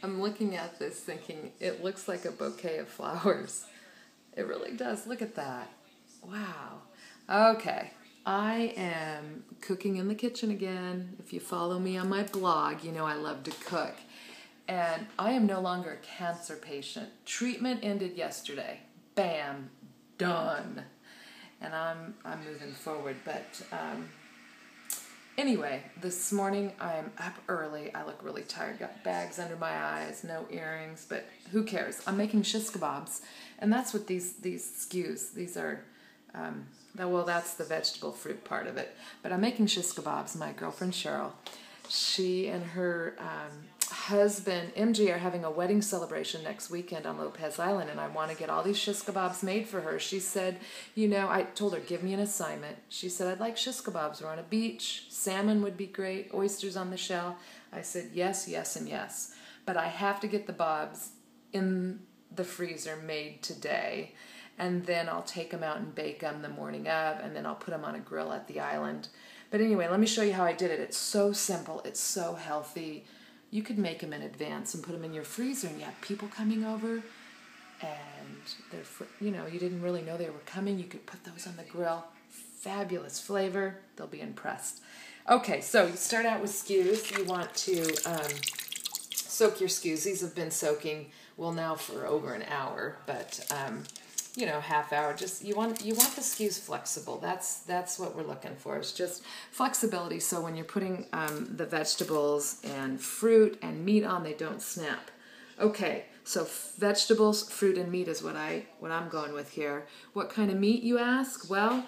I'm looking at this thinking, it looks like a bouquet of flowers. It really does. Look at that. Wow. Okay. I am cooking in the kitchen again. If you follow me on my blog, you know I love to cook. And I am no longer a cancer patient. Treatment ended yesterday. Bam. Done. And I'm moving forward. But anyway, this morning I'm up early. I look really tired. Got bags under my eyes, no earrings, but who cares? I'm making shish kabobs. And that's what these skews. These are... well, that's the vegetable fruit part of it. But I'm making shish kabobs. My girlfriend Cheryl, she and her husband MG are having a wedding celebration next weekend on Lopez Island, and I want to get all these shish kabobs made for her. She said, you know, I told her, give me an assignment. She said, I'd like shish kabobs. We're on a beach. Salmon would be great. Oysters on the shell. I said, yes, yes, and yes. But I have to get the bobs in the freezer made today. And then I'll take them out and bake them the morning of, and then I'll put them on a grill at the island. But anyway, let me show you how I did it. It's so simple. It's so healthy. You could make them in advance and put them in your freezer, and you have people coming over, and they're, you know, you didn't really know they were coming. You could put those on the grill. Fabulous flavor. They'll be impressed. Okay, so you start out with skews. You want to soak your skews. These have been soaking, well, now for over an hour, but you know, half hour. Just you want the skews flexible. That's what we're looking for. It's just flexibility. So when you're putting the vegetables and fruit and meat on, they don't snap. Okay, so vegetables, fruit, and meat is what I'm going with here. What kind of meat, you ask? Well,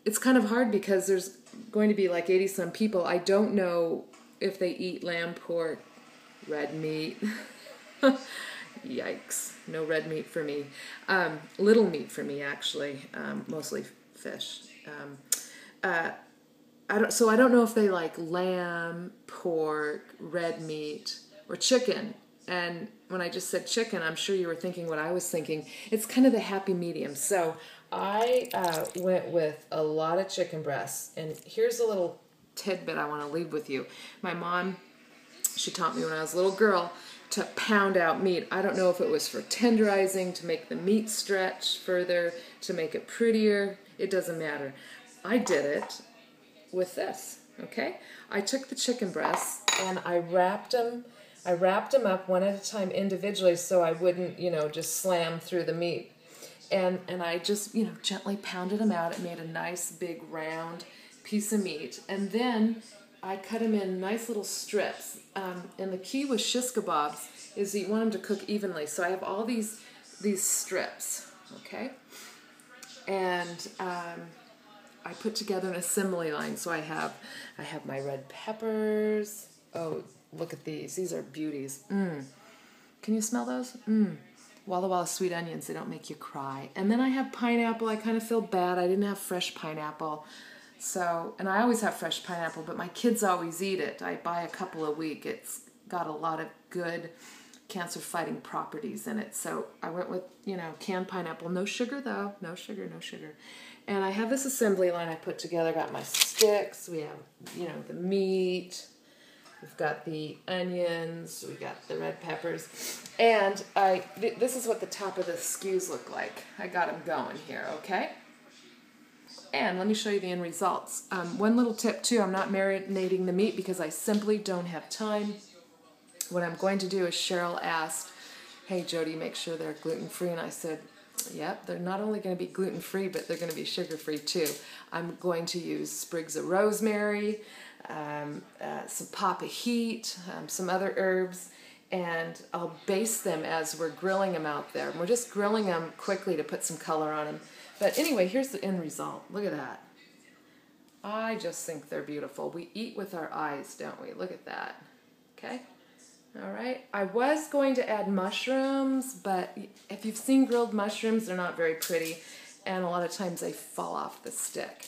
it's kind of hard because there's going to be like 80-some people. I don't know if they eat lamb, pork, red meat. Yikes. No red meat for me. Little meat for me, actually. Mostly fish. I don't know if they like lamb, pork, red meat, or chicken. And when I just said chicken, I'm sure you were thinking what I was thinking. It's kind of the happy medium. So I went with a lot of chicken breasts. And here's a little tidbit I want to leave with you. My mom, she taught me when I was a little girl to pound out meat. I don't know if it was for tenderizing, to make the meat stretch further, to make it prettier. It doesn't matter. I did it with this, okay? I took the chicken breasts and I wrapped them up one at a time individually so I wouldn't, you know, just slam through the meat. And I just, you know, gently pounded them out. It made a nice big round piece of meat. And then I cut them in nice little strips. And the key with shish kabobs is you want them to cook evenly. So I have all these strips, okay? And I put together an assembly line. So I have my red peppers. Oh, look at these. These are beauties. Can you smell those? Walla Walla sweet onions. They don't make you cry. And then I have pineapple. I kind of feel bad. I didn't have fresh pineapple. So, and I always have fresh pineapple, but my kids always eat it. I buy a couple a week. It's got a lot of good cancer-fighting properties in it. So I went with, you know, canned pineapple. No sugar, though. No sugar, no sugar. And I have this assembly line I put together. Got my sticks. We have, you know, the meat. We've got the onions. We got the red peppers. And this is what the top of the skews look like. I got them going here, okay? And let me show you the end results. One little tip, too, I'm not marinating the meat because I simply don't have time. What I'm going to do is Cheryl asked, hey, Jody, make sure they're gluten-free. And I said, yep, they're not only going to be gluten-free, but they're going to be sugar-free, too. I'm going to use sprigs of rosemary, some pop of heat, some other herbs, and I'll baste them as we're grilling them out there. And we're just grilling them quickly to put some color on them. But anyway, here's the end result. Look at that. I just think they're beautiful. We eat with our eyes, don't we? Look at that. Okay? All right. I was going to add mushrooms, but if you've seen grilled mushrooms, they're not very pretty, and a lot of times they fall off the stick.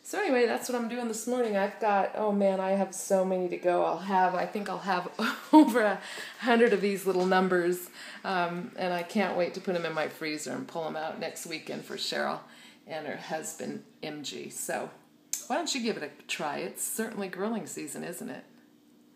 So anyway, that's what I'm doing this morning. I've got, oh man, I have so many to go. I think I'll have over 100 of these little numbers, and I can't wait to put them in my freezer and pull them out next weekend for Cheryl and her husband, MG. So why don't you give it a try? It's certainly grilling season, isn't it?